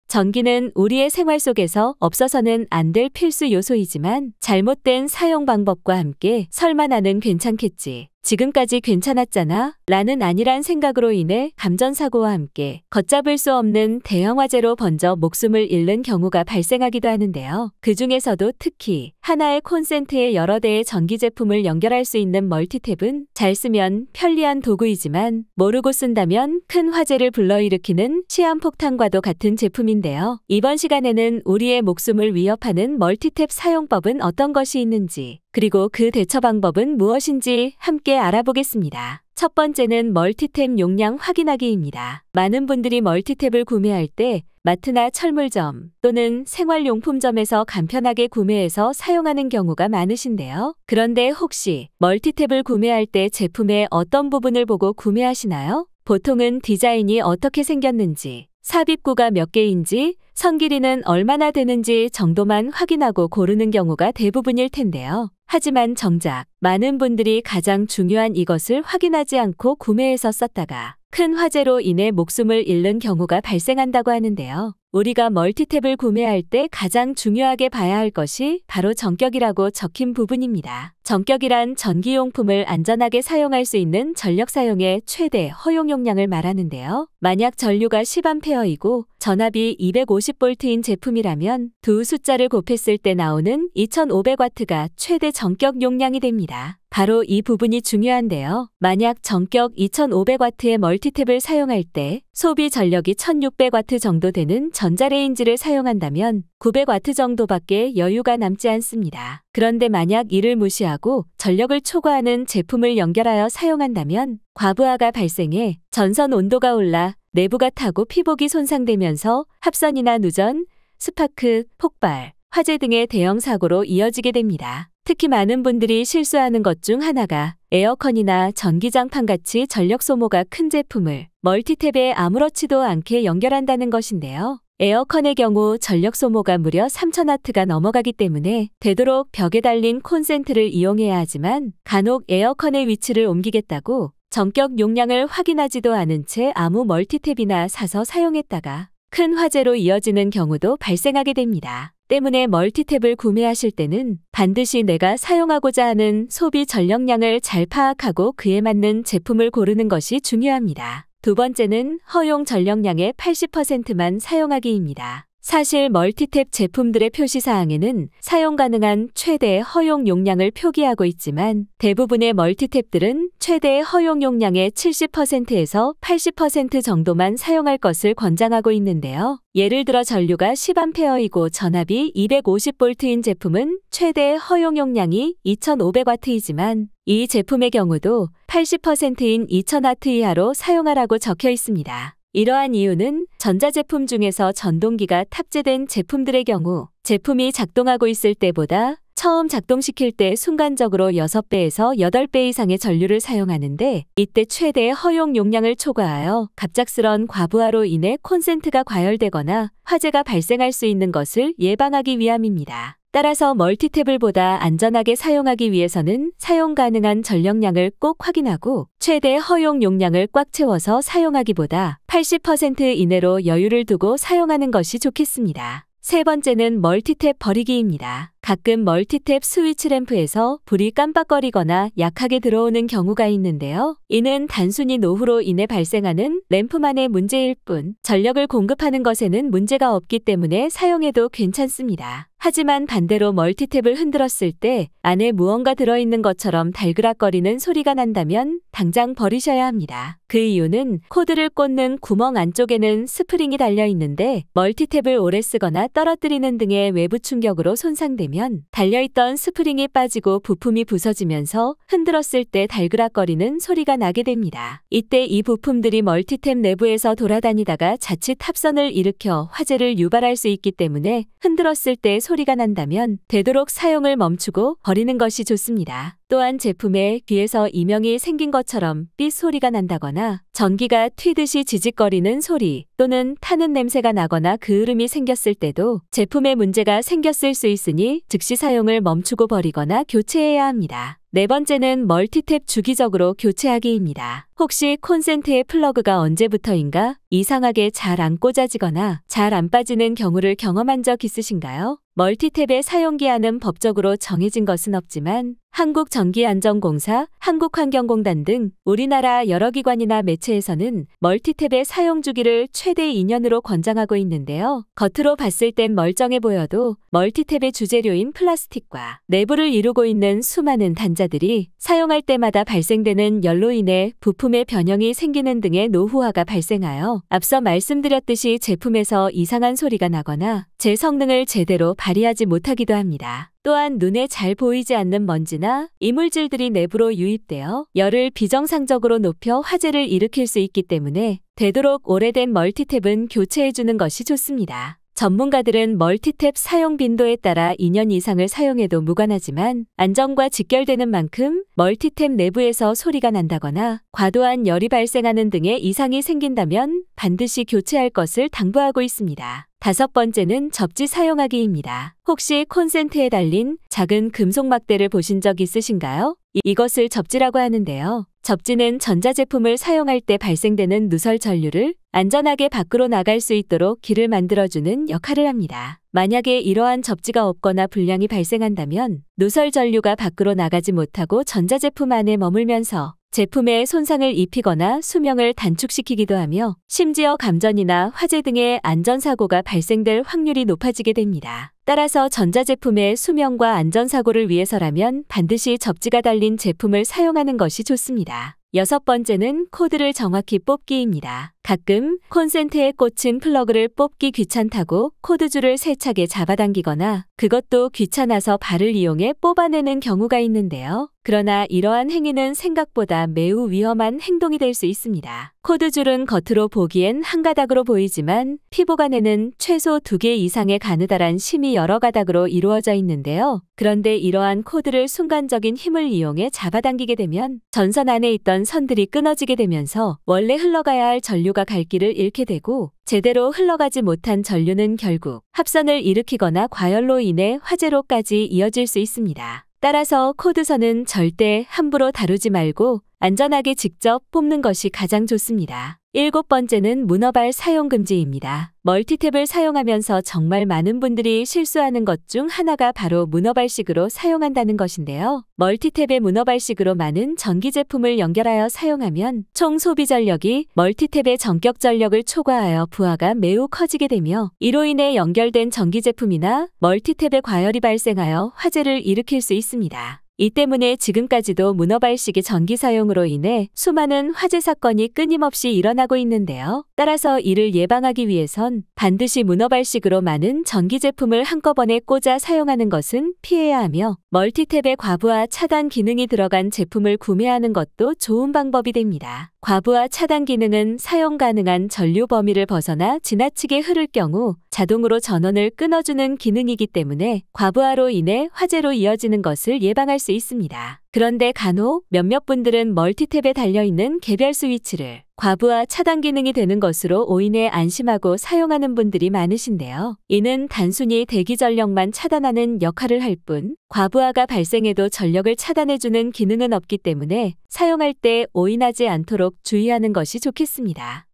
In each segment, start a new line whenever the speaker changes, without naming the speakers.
전기는 우리의 생활 속에서 없어서는 안 될 필수 요소이지만 잘못된 사용 방법과 함께 설마 나는 괜찮겠지, 지금까지 괜찮았잖아 라는 안일한 생각으로 인해 감전사고와 함께 걷잡을 수 없는 대형 화재로 번져 목숨을 잃는 경우가 발생하기도 하는데요. 그 중에서도 특히 하나의 콘센트에 여러 대의 전기 제품을 연결할 수 있는 멀티탭은 잘 쓰면 편리한 도구이지만 모르고 쓴다면 큰 화재를 불러일으키는 시한폭탄과도 같은 제품인데요. 이번 시간에는 우리의 목숨을 위협하는 멀티탭 사용법은 어떤 것이 있는지, 그리고 그 대처 방법은 무엇인지 함께 알아보겠습니다. 첫 번째는 멀티탭 용량 확인하기입니다. 많은 분들이 멀티탭을 구매할 때 마트나 철물점 또는 생활용품점에서 간편하게 구매해서 사용하는 경우가 많으신데요. 그런데 혹시 멀티탭을 구매할 때 제품의 어떤 부분을 보고 구매하시나요? 보통은 디자인이 어떻게 생겼는지, 삽입구가 몇 개인지, 선 길이는 얼마나 되는지 정도만 확인하고 고르는 경우가 대부분일 텐데요. 하지만 정작 많은 분들이 가장 중요한 이것을 확인하지 않고 구매해서 썼다가 큰 화재로 인해 목숨을 잃는 경우가 발생한다고 하는데요. 우리가 멀티탭을 구매할 때 가장 중요하게 봐야 할 것이 바로 전격이라고 적힌 부분입니다. 전격이란 전기용품을 안전하게 사용할 수 있는 전력 사용의 최대 허용 용량을 말하는데요. 만약 전류가 10A이고 전압이 250V인 제품이라면 두 숫자를 곱했을 때 나오는 2500W가 최대 전격 용량이 됩니다. 바로 이 부분이 중요한데요. 만약 전격 2500W의 멀티탭을 사용할 때 소비 전력이 1600W 정도 되는 전자레인지를 사용한다면 900W 정도밖에 여유가 남지 않습니다. 그런데 만약 이를 무시하고 전력을 초과하는 제품을 연결하여 사용한다면 과부하가 발생해 전선 온도가 올라 내부가 타고 피복이 손상되면서 합선이나 누전, 스파크, 폭발, 화재 등의 대형 사고로 이어지게 됩니다. 특히 많은 분들이 실수하는 것 중 하나가 에어컨이나 전기장판 같이 전력 소모가 큰 제품을 멀티탭에 아무렇지도 않게 연결한다는 것인데요. 에어컨의 경우 전력 소모가 무려 3000W가 넘어가기 때문에 되도록 벽에 달린 콘센트를 이용해야 하지만 간혹 에어컨의 위치를 옮기겠다고 전격 용량을 확인하지도 않은 채 아무 멀티탭이나 사서 사용했다가 큰 화재로 이어지는 경우도 발생하게 됩니다. 때문에 멀티탭을 구매하실 때는 반드시 내가 사용하고자 하는 소비 전력량을 잘 파악하고 그에 맞는 제품을 고르는 것이 중요합니다. 두 번째는 허용 전력량의 80%만 사용하기입니다. 사실 멀티탭 제품들의 표시사항에는 사용 가능한 최대 허용 용량을 표기하고 있지만 대부분의 멀티탭들은 최대 허용 용량의 70%에서 80% 정도만 사용할 것을 권장하고 있는데요. 예를 들어 전류가 10A이고 전압이 250V인 제품은 최대 허용 용량이 2500W이지만 이 제품의 경우도 80%인 2000W 이하로 사용하라고 적혀 있습니다. 이러한 이유는 전자제품 중에서 전동기가 탑재된 제품들의 경우 제품이 작동하고 있을 때보다 처음 작동시킬 때 순간적으로 6배에서 8배 이상의 전류를 사용하는데 이때 최대 허용 용량을 초과하여 갑작스런 과부하로 인해 콘센트가 과열되거나 화재가 발생할 수 있는 것을 예방하기 위함입니다. 따라서 멀티탭을 보다 안전하게 사용하기 위해서는 사용 가능한 전력량을 꼭 확인하고 최대 허용 용량을 꽉 채워서 사용하기보다 80% 이내로 여유를 두고 사용하는 것이 좋겠습니다. 세 번째는 멀티탭 버리기입니다. 가끔 멀티탭 스위치 램프에서 불이 깜빡거리거나 약하게 들어오는 경우가 있는데요. 이는 단순히 노후로 인해 발생하는 램프만의 문제일 뿐 전력을 공급하는 것에는 문제가 없기 때문에 사용해도 괜찮습니다. 하지만 반대로 멀티탭을 흔들었을 때 안에 무언가 들어있는 것처럼 달그락거리는 소리가 난다면 당장 버리셔야 합니다. 그 이유는 코드를 꽂는 구멍 안쪽에는 스프링이 달려 있는데 멀티탭을 오래 쓰거나 떨어뜨리는 등의 외부 충격으로 손상되면 달려있던 스프링이 빠지고 부품이 부서지면서 흔들었을 때 달그락거리는 소리가 나게 됩니다. 이때 이 부품들이 멀티탭 내부에서 돌아다니다가 자칫 합선을 일으켜 화재를 유발할 수 있기 때문에 흔들었을 때 소리가 난다면 되도록 사용을 멈추고 버리는 것이 좋습니다. 또한 제품에 귀에서 이명이 생긴 것처럼 삐 소리가 난다거나 전기가 튀듯이 지직거리는 소리 또는 타는 냄새가 나거나 그을음이 생겼을 때도 제품에 문제가 생겼을 수 있으니 즉시 사용을 멈추고 버리거나 교체해야 합니다. 네 번째는 멀티탭 주기적으로 교체하기입니다. 혹시 콘센트의 플러그가 언제부터인가 이상하게 잘 안 꽂아지거나 잘 안 빠지는 경우를 경험한 적 있으신가요? 멀티탭의 사용기한은 법적으로 정해진 것은 없지만 한국전기안전공사, 한국환경공단 등 우리나라 여러 기관이나 매체에서는 멀티탭의 사용 주기를 최대 2년으로 권장하고 있는데요. 겉으로 봤을 땐 멀쩡해 보여도 멀티탭의 주재료인 플라스틱과 내부를 이루고 있는 수많은 단자들이 사용할 때마다 발생되는 열로 인해 부품의 변형이 생기는 등의 노후화가 발생하여 앞서 말씀드렸듯이 제품에서 이상한 소리가 나거나 제 성능을 제대로 발휘하지 못하기도 합니다. 또한 눈에 잘 보이지 않는 먼지나 이물질들이 내부로 유입되어 열을 비정상적으로 높여 화재를 일으킬 수 있기 때문에 되도록 오래된 멀티탭은 교체해주는 것이 좋습니다. 전문가들은 멀티탭 사용 빈도에 따라 2년 이상을 사용해도 무관하지만 안전과 직결되는 만큼 멀티탭 내부에서 소리가 난다거나 과도한 열이 발생하는 등의 이상이 생긴다면 반드시 교체할 것을 당부하고 있습니다. 다섯 번째는 접지 사용하기입니다. 혹시 콘센트에 달린 작은 금속 막대를 보신 적 있으신가요? 이것을 접지라고 하는데요. 접지는 전자제품을 사용할 때 발생되는 누설 전류를 안전하게 밖으로 나갈 수 있도록 길을 만들어주는 역할을 합니다. 만약에 이러한 접지가 없거나 불량이 발생한다면 누설 전류가 밖으로 나가지 못하고 전자제품 안에 머물면서 제품에 손상을 입히거나 수명을 단축시키기도 하며 심지어 감전이나 화재 등의 안전사고가 발생될 확률이 높아지게 됩니다. 따라서 전자제품의 수명과 안전사고를 위해서라면 반드시 접지가 달린 제품을 사용하는 것이 좋습니다. 여섯 번째는 코드를 정확히 뽑기입니다. 가끔 콘센트에 꽂힌 플러그를 뽑기 귀찮다고 코드줄을 세차게 잡아당기거나 그것도 귀찮아서 발을 이용해 뽑아내는 경우가 있는데요. 그러나 이러한 행위는 생각보다 매우 위험한 행동이 될 수 있습니다. 코드줄은 겉으로 보기엔 한 가닥으로 보이지만 피부관에는 최소 2개 이상의 가느다란 심이 여러 가닥으로 이루어져 있는데요. 그런데 이러한 코드를 순간적인 힘을 이용해 잡아당기게 되면 전선 안에 있던 선들이 끊어지게 되면서 원래 흘러가야 할 전류가 갈 길을 잃게 되고 제대로 흘러가지 못한 전류는 결국 합선을 일으키거나 과열로 인해 화재로까지 이어질 수 있습니다. 따라서 코드선은 절대 함부로 다루지 말고 안전하게 직접 뽑는 것이 가장 좋습니다. 일곱 번째는 문어발 사용 금지입니다. 멀티탭을 사용하면서 정말 많은 분들이 실수하는 것 중 하나가 바로 문어발식으로 사용한다는 것인데요. 멀티탭에 문어발식으로 많은 전기 제품을 연결하여 사용하면 총 소비 전력이 멀티탭의 전격 전력을 초과하여 부하가 매우 커지게 되며 이로 인해 연결된 전기 제품이나 멀티탭에 과열이 발생하여 화재를 일으킬 수 있습니다. 이 때문에 지금까지도 문어발식의 전기 사용으로 인해 수많은 화재 사건이 끊임없이 일어나고 있는데요. 따라서 이를 예방하기 위해선 반드시 문어발식으로 많은 전기 제품을 한꺼번에 꽂아 사용하는 것은 피해야 하며 멀티탭에 과부하 차단 기능이 들어간 제품을 구매하는 것도 좋은 방법이 됩니다. 과부하 차단 기능은 사용 가능한 전류 범위를 벗어나 지나치게 흐를 경우 자동으로 전원을 끊어주는 기능이기 때문에 과부하로 인해 화재로 이어지는 것을 예방할 수 있습니다. 그런데 간혹 몇몇 분들은 멀티탭에 달려있는 개별 스위치를 과부하 차단 기능이 되는 것으로 오인해 안심하고 사용하는 분들이 많으신데요. 이는 단순히 대기 전력만 차단하는 역할을 할 뿐 과부하가 발생해도 전력을 차단해주는 기능은 없기 때문에 사용할 때 오인하지 않도록 주의하는 것이 좋겠습니다.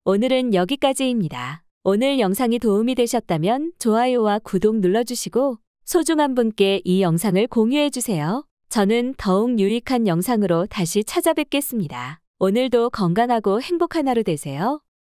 오늘은 여기까지입니다. 오늘 영상이 도움이 되셨다면 좋아요와 구독 눌러주시고 소중한 분께 이 영상을 공유해주세요. 저는 더욱 유익한 영상으로 다시 찾아뵙겠습니다. 오늘도 건강하고 행복한 하루 되세요.